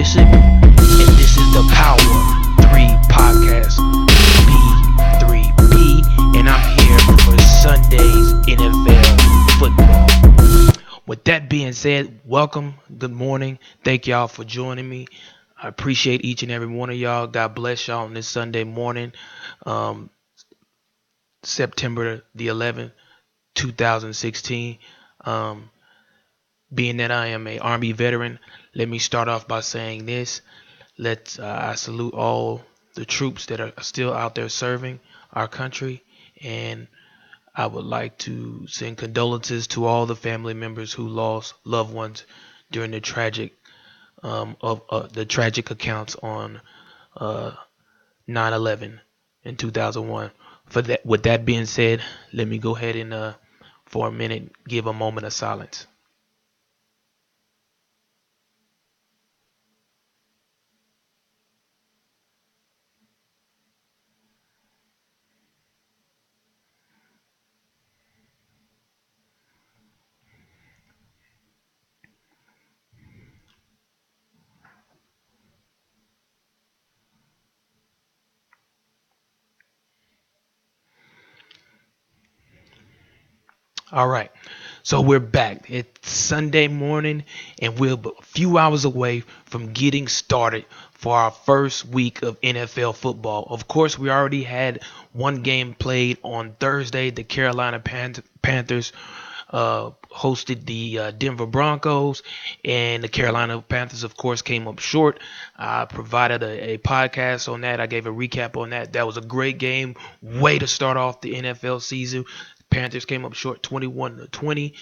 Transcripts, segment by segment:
Bishop, and this is the Power 3 podcast, P3P, and I'm here for Sunday's NFL football. With that being said, welcome, good morning, thank y'all for joining me. I appreciate each and every one of y'all. God bless y'all on this Sunday morning, um, September the 11th, 2016. Um, Being that I am a Army veteran, let me start off by saying this. I salute all the troops that are still out there serving our country, and I would like to send condolences to all the family members who lost loved ones during the tragic accounts on uh, 9/11 in 2001. With that being said, let me go ahead and for a minute give a moment of silence. All right. So we're back. It's Sunday morning, and we're a few hours away from getting started for our first week of NFL football. Of course, we already had one game played on Thursday. The Carolina Panthers hosted the Denver Broncos, and the Carolina Panthers, of course, came up short. I provided a podcast on that. I gave a recap on that. That was a great game. Way to start off the NFL season. Panthers came up short 21-20.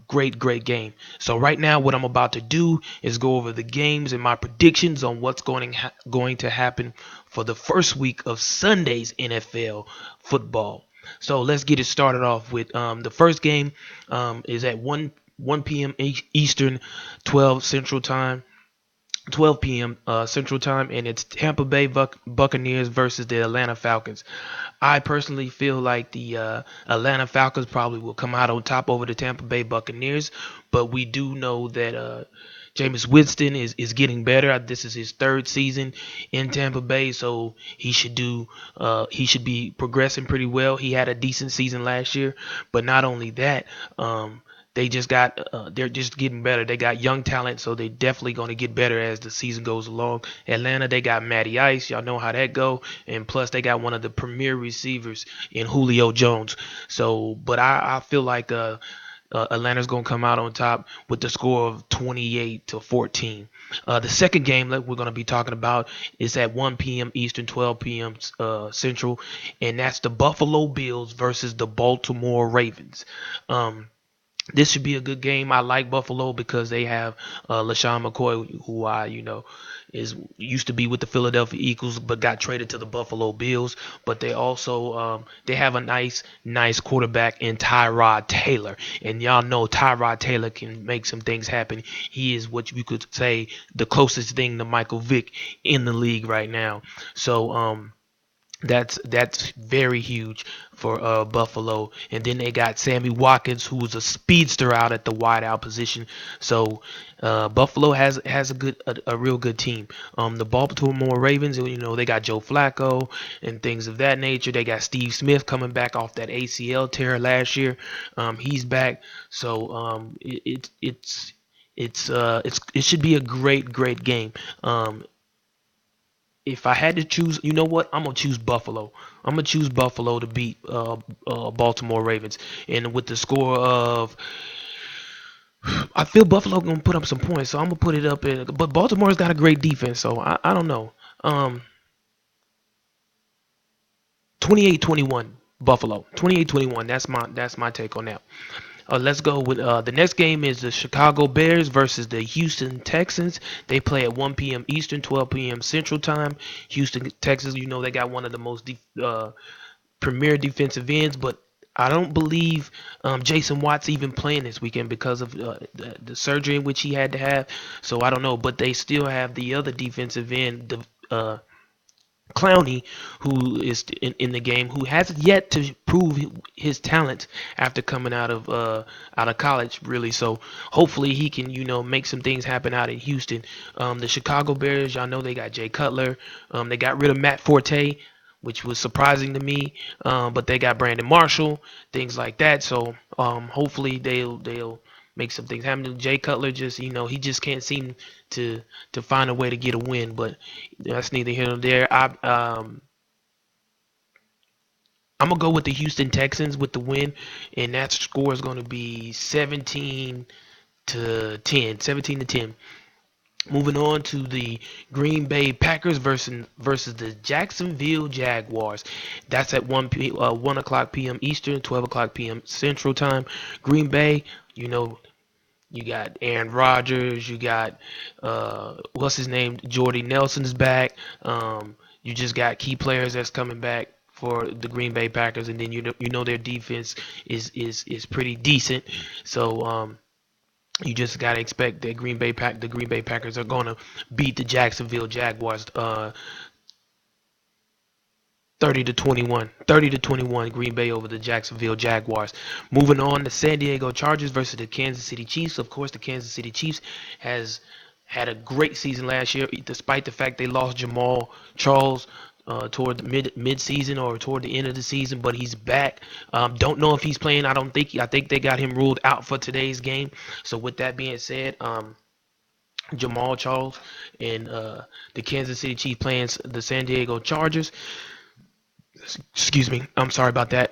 Great game. So right now what I'm about to do is go over the games and my predictions on what's going to happen for the first week of Sunday's NFL football. So let's get it started off with the first game is at 1 p.m. Eastern, 12 Central Time. 12 p.m. Central Time, and it's Tampa Bay Buccaneers versus the Atlanta Falcons. I personally feel like the Atlanta Falcons probably will come out on top over the Tampa Bay Buccaneers, but we do know that Jameis Winston is getting better. This is his third season in Tampa Bay, so he should be progressing pretty well. He had a decent season last year, but not only that, they're just getting better. They got young talent, so they definitely going to get better as the season goes along. Atlanta, they got Matty Ice. Y'all know how that go. And plus, they got one of the premier receivers in Julio Jones. So, but I feel like Atlanta's going to come out on top with the score of 28-14. The second game that we're going to be talking about is at 1 p.m. Eastern, 12 p.m. Central, and that's the Buffalo Bills versus the Baltimore Ravens. This should be a good game. I like Buffalo because they have LaShawn McCoy, who is used to be with the Philadelphia Eagles, but got traded to the Buffalo Bills. But they also they have a nice quarterback in Tyrod Taylor, and y'all know Tyrod Taylor can make some things happen. He is what you could say the closest thing to Michael Vick in the league right now. So that's very huge for Buffalo. And then they got Sammy Watkins, who was a speedster out at the wideout position. So Buffalo has a real good team. The Baltimore Ravens, they got Joe Flacco and things of that nature. They got Steve Smith coming back off that ACL tear last year. He's back. So it should be a great game. If I had to choose, you know what? I'm gonna choose Buffalo. I'm gonna choose Buffalo to beat Baltimore Ravens, and with the score of, I feel Buffalo gonna put up some points, so I'm gonna put it up in. But Baltimore's got a great defense, so I don't know. 28-21 Buffalo. 28-21. That's my take on that. Let's go with the next game is the Chicago Bears versus the Houston Texans. They play at 1 p.m. Eastern, 12 p.m. Central Time. Houston, Texas, they got one of the most premier defensive ends, but I don't believe Jason Watt's even playing this weekend because of the surgery in which he had to have. So I don't know, but they still have the other defensive end, Clowney, who is in the game, who hasn't yet to prove his talent after coming out of college, really. So hopefully he can, make some things happen out in Houston. The Chicago Bears, y'all know they got Jay Cutler. They got rid of Matt Forte, which was surprising to me. But they got Brandon Marshall, things like that. So hopefully they'll make some things happen. Jay Cutler just, he just can't seem to find a way to get a win. But that's neither here nor there. I'm gonna go with the Houston Texans with the win, and that score is gonna be 17-10. 17-10. Moving on to the Green Bay Packers versus the Jacksonville Jaguars. That's at 1 o'clock p.m. Eastern, 12 o'clock p.m. Central Time. Green Bay, you know, you got Aaron Rodgers. You got what's his name? Jordy Nelson's back. You just got key players that's coming back for the Green Bay Packers, and then you know their defense is pretty decent. So you just gotta expect that the Green Bay Packers are gonna beat the Jacksonville Jaguars 30-21 Green Bay over the Jacksonville Jaguars. Moving on, the San Diego Chargers versus the Kansas City Chiefs. Of course, the Kansas City Chiefs has had a great season last year, despite the fact they lost Jamal Charles toward the mid season or toward the end of the season, but he's back. Don't know if he's playing. I think they got him ruled out for today's game. So with that being said, Jamal Charles and the Kansas City Chiefs playing the San Diego Chargers. Excuse me, I'm sorry about that.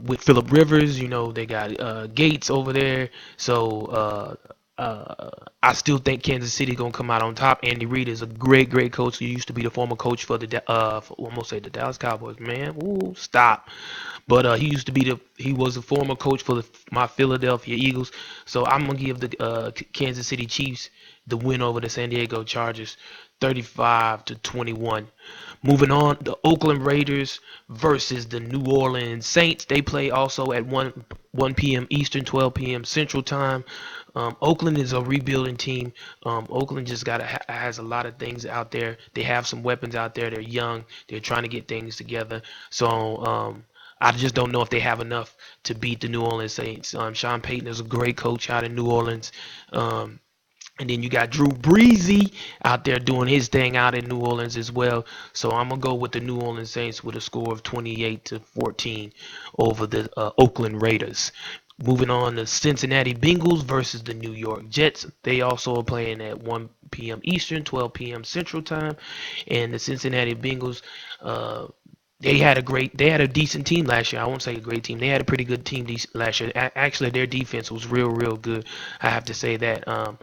With Phillip Rivers, they got Gates over there. So I still think Kansas City gonna come out on top. Andy Reid is a great coach. He used to be the former coach for almost say the Dallas Cowboys. Man, ooh, stop. But he was a former coach for my Philadelphia Eagles. So I'm gonna give the Kansas City Chiefs the win over the San Diego Chargers, 35-21. Moving on, the Oakland Raiders versus the New Orleans Saints. They play also at 1 p.m. Eastern, 12 p.m. Central Time. Oakland is a rebuilding team. Oakland just has a lot of things out there. They have some weapons out there. They're young. They're trying to get things together. So I just don't know if they have enough to beat the New Orleans Saints. Sean Payton is a great coach out in New Orleans. And then you got Drew Breezy out there doing his thing out in New Orleans as well. So I'm gonna go with the New Orleans Saints with a score of 28-14 over the Oakland Raiders. Moving on, the Cincinnati Bengals versus the New York Jets. They also are playing at 1 p.m. Eastern, 12 p.m. Central Time. And the Cincinnati Bengals, they had a decent team last year. I won't say a great team. They had a pretty good team last year. Actually, their defense was real good. I have to say that. Uh,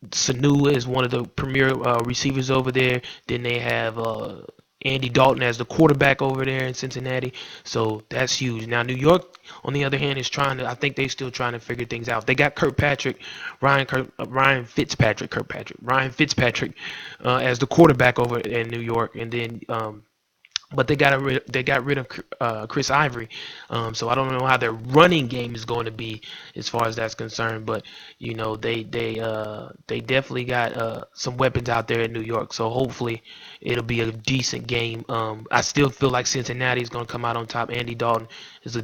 Sanu is one of the premier receivers over there. Then they have Andy Dalton as the quarterback over there in Cincinnati. So that's huge. Now New York, on the other hand, is trying to. I think they're still trying to figure things out. They got Ryan Fitzpatrick as the quarterback over in New York, and then but they got rid of Chris Ivory, so I don't know how their running game is going to be as far as that's concerned. But they definitely got some weapons out there in New York, so hopefully it'll be a decent game. I still feel like Cincinnati is going to come out on top. Andy Dalton is a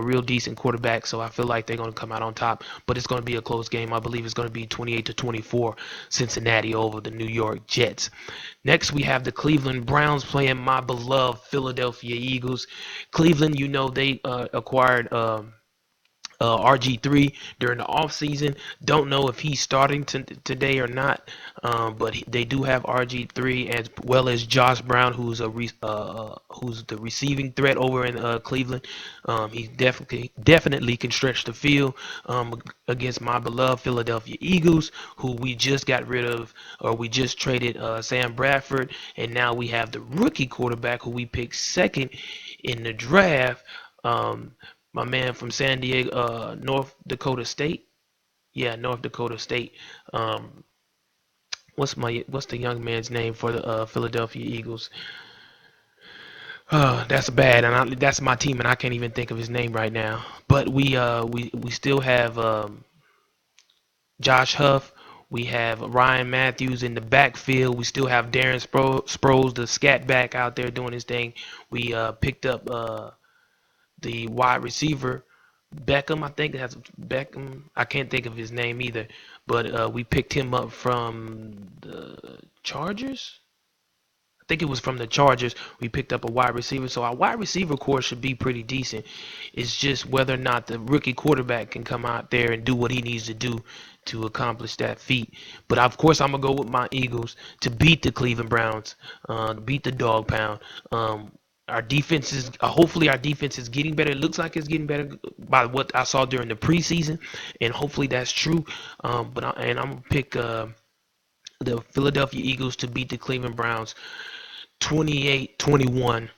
real decent quarterback, so I feel like they're going to come out on top. But it's going to be a close game. I believe it's going to be 28-24 Cincinnati over the New York Jets. Next, we have the Cleveland Browns playing my beloved Philadelphia Eagles. Cleveland, they acquired RG3 during the offseason. Don't know if he's starting today or not, but they do have RG3 as well as Josh Brown, who's who's the receiving threat over in Cleveland. He definitely can stretch the field against my beloved Philadelphia Eagles, who we just got rid of, or we just traded Sam Bradford, and now we have the rookie quarterback who we picked second in the draft. My man from San Diego, North Dakota State. Yeah, North Dakota State. Um, what's the young man's name for the Philadelphia Eagles? That's bad, and that's my team, and I can't even think of his name right now. But we still have Josh Huff. We have Ryan Matthews in the backfield. We still have Darren Sproles, the scat back, out there doing his thing. We picked up the wide receiver Beckham. I think it has Beckham. I can't think of his name either, but we picked him up from the Chargers. I think it was from the Chargers. We picked up a wide receiver, so our wide receiver core should be pretty decent. It's just whether or not the rookie quarterback can come out there and do what he needs to do to accomplish that feat. But of course, I'm gonna go with my Eagles to beat the Cleveland Browns, beat the dog pound. Our defense is hopefully our defense is getting better. It looks like it's getting better by what I saw during the preseason, and hopefully that's true. I'm gonna pick the Philadelphia Eagles to beat the Cleveland Browns 28-21,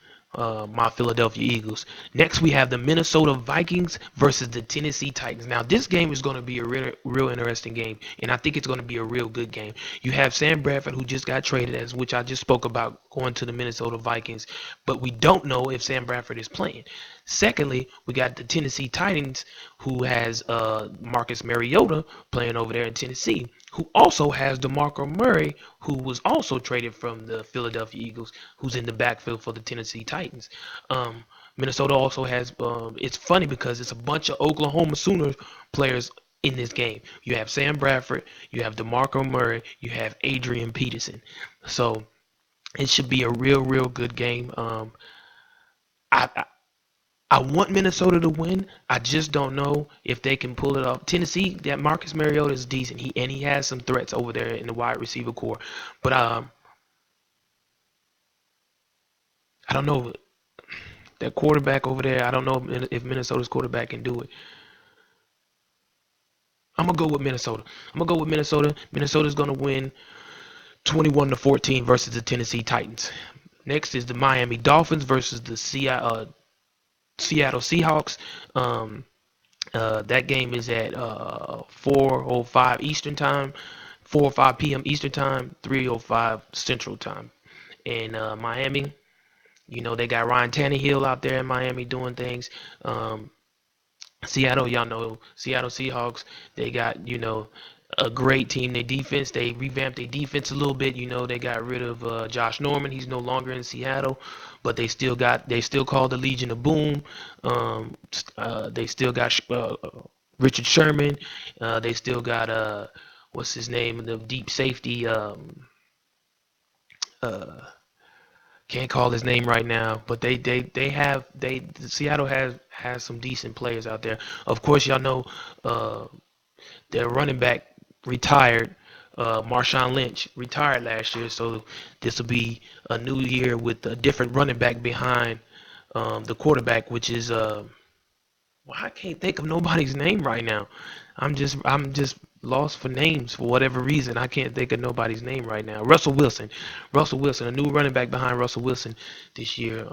my Philadelphia Eagles. Next, we have the Minnesota Vikings versus the Tennessee Titans. Now, this game is going to be a real interesting game, and I think it's going to be a real good game. You have Sam Bradford, who just got traded, as which I just spoke about, going to the Minnesota Vikings, but we don't know if Sam Bradford is playing. Secondly, we got the Tennessee Titans, who has Marcus Mariota playing over there in Tennessee, who also has DeMarco Murray, who was also traded from the Philadelphia Eagles, who's in the backfield for the Tennessee Titans. Minnesota also has, it's funny because it's a bunch of Oklahoma Sooners players in this game. You have Sam Bradford, you have DeMarco Murray, you have Adrian Peterson. So it should be a real good game. I I want Minnesota to win. I just don't know if they can pull it off. Tennessee, that Marcus Mariota is decent. He has some threats over there in the wide receiver core, but I don't know that quarterback over there. I don't know if Minnesota's quarterback can do it. I'm gonna go with Minnesota. I'm gonna go with Minnesota. Minnesota's gonna win 21-14 versus the Tennessee Titans. Next is the Miami Dolphins versus the Seattle Seahawks. That game is at 4:05 Eastern Time, 4:05 p.m. Eastern Time, 3:05 Central Time. And Miami, they got Ryan Tannehill out there in Miami doing things. Seattle, y'all know Seattle Seahawks. They got a great team. They revamped their defense a little bit. They got rid of Josh Norman. He's no longer in Seattle, but they still call the Legion of Boom. They still got Richard Sherman. They still got what's his name, the deep safety. Uh, can't call his name right now, but Seattle has some decent players out there. Of course, y'all know uh, their running back retired. Marshawn Lynch retired last year, so this will be a new year with a different running back behind the quarterback, which is well, I can't think of nobody's name right now. I'm just lost for names for whatever reason. I can't think of nobody's name right now. Russell Wilson, a new running back behind Russell Wilson this year.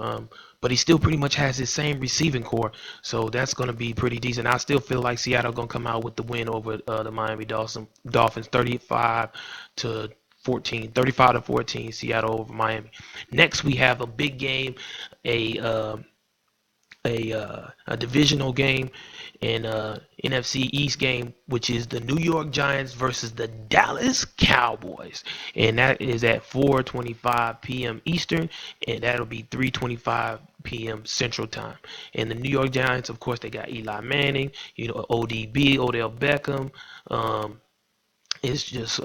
But he still pretty much has his same receiving core, so that's going to be pretty decent. I still feel like Seattle going to come out with the win over the Miami Dolphins, 35 to 14, Seattle over Miami. Next, we have a big game, a a divisional game and NFC East game, which is the New York Giants versus the Dallas Cowboys, and that is at 4:25 p.m. Eastern, and that'll be 3:25 p.m. Central Time. And the New York Giants, of course, they got Eli Manning, ODB, Odell Beckham. It's just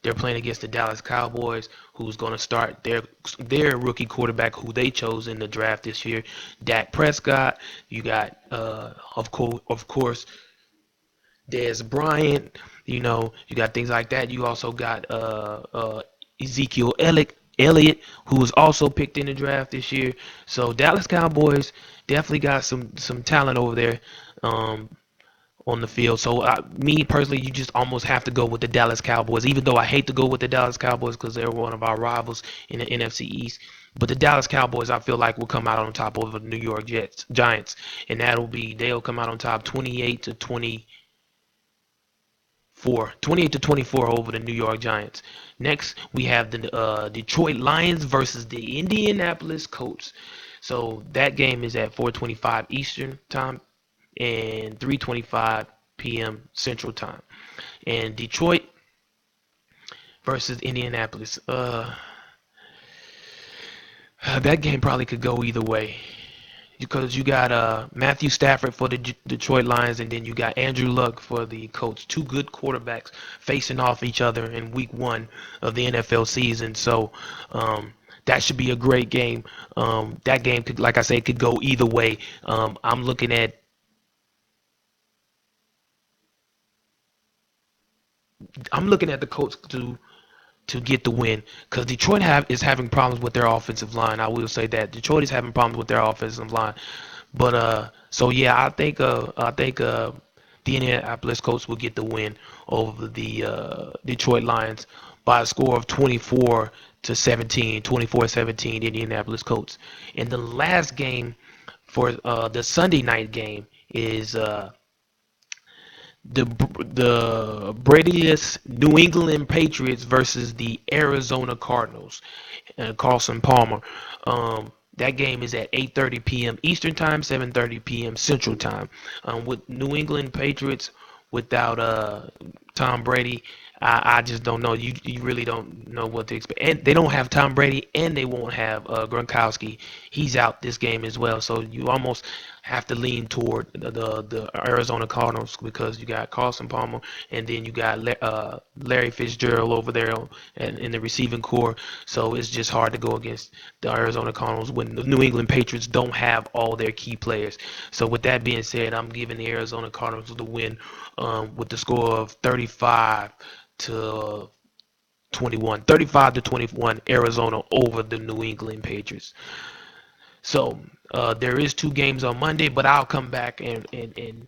they're playing against the Dallas Cowboys, who's going to start their rookie quarterback, who they chose in the draft this year, Dak Prescott. You got of course Dez Bryant. You got things like that. You also got Ezekiel Elliott, who was also picked in the draft this year. So Dallas Cowboys definitely got some talent over there. On the field. So me personally, you just almost have to go with the Dallas Cowboys, even though I hate to go with the Dallas Cowboys because they're one of our rivals in the NFC East. But the Dallas Cowboys, I feel like, will come out on top over the New York Giants, and they'll come out on top 28 to 24 over the New York Giants. Next, we have the Detroit Lions versus the Indianapolis Colts. So that game is at 4:25 Eastern Time and 3:25 p.m. Central Time. And Detroit, versus Indianapolis. That game probably could go either way because you got Matthew Stafford for the Detroit Lions, and then you got Andrew Luck for the Colts. Two good quarterbacks facing off each other in Week 1 of the NFL season. So that should be a great game. That game could, like I said, could go either way. I'm looking at the Colts to get the win because Detroit is having problems with their offensive line. I will say that Detroit is having problems with their offensive line. But so yeah, I think the Indianapolis Colts will get the win over the Detroit Lions by a score of 24-17, 24-17 Indianapolis Colts. And the last game for the Sunday night game is the Brady's New England Patriots versus the Arizona Cardinals and Carlson Palmer. That game is at 8:30 p.m. Eastern Time, 7:30 p.m. Central Time. With New England Patriots without Tom Brady, I just don't know. You really don't know what to expect. And they don't have Tom Brady, and they won't have Gronkowski. He's out this game as well. So you almost have to lean toward the Arizona Cardinals because you got Carson Palmer, and then you got Larry Fitzgerald over there in the receiving core. So it's just hard to go against the Arizona Cardinals when the New England Patriots don't have all their key players. So with that being said, I'm giving the Arizona Cardinals the win with the score of 35 to 21, 35 to 21, Arizona over the New England Patriots. So there is two games on Monday, but I'll come back and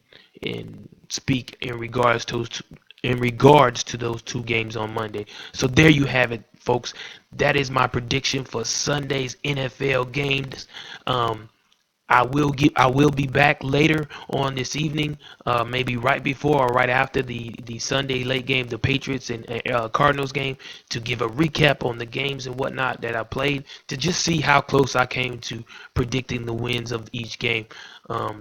speak in regards to those two games on Monday. So there you have it, folks. That is my prediction for Sunday's NFL games. Um, I will be back later on this evening, maybe right before or right after the Sunday late game, the Patriots and Cardinals game, to give a recap on the games and whatnot that I played to just see how close I came to predicting the wins of each game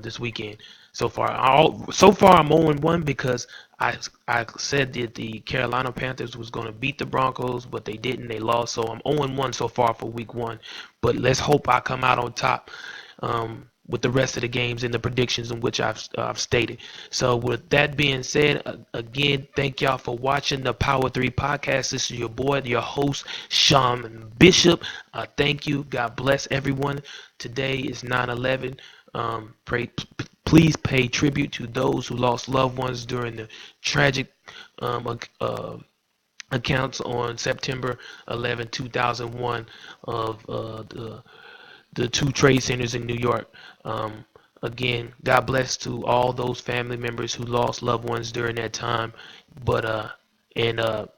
this weekend. So far I'm 0-1 because I said that the Carolina Panthers was going to beat the Broncos, but they didn't. They lost, so I'm 0-1 so far for Week 1. But let's hope I come out on top with the rest of the games and the predictions in which I've stated. So with that being said, again, thank y'all for watching the Power 3 podcast. This is your boy, your host, Sean Bishop. Thank you. God bless everyone. Today is 9/11. Please pay tribute to those who lost loved ones during the tragic accounts on September 11, 2001 of the two trade centers in New York. Um, Again, God bless to all those family members who lost loved ones during that time. But and I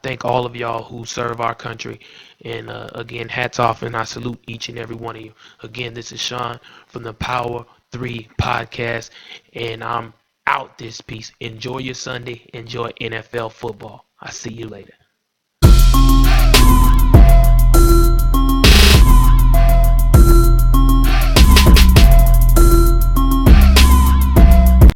thank all of y'all who serve our country. And again, hats off, and I salute each and every one of you. Again, this is Sean from the Power 3 podcast, and I'm out this piece. Enjoy your Sunday. Enjoy NFL football. I see you later.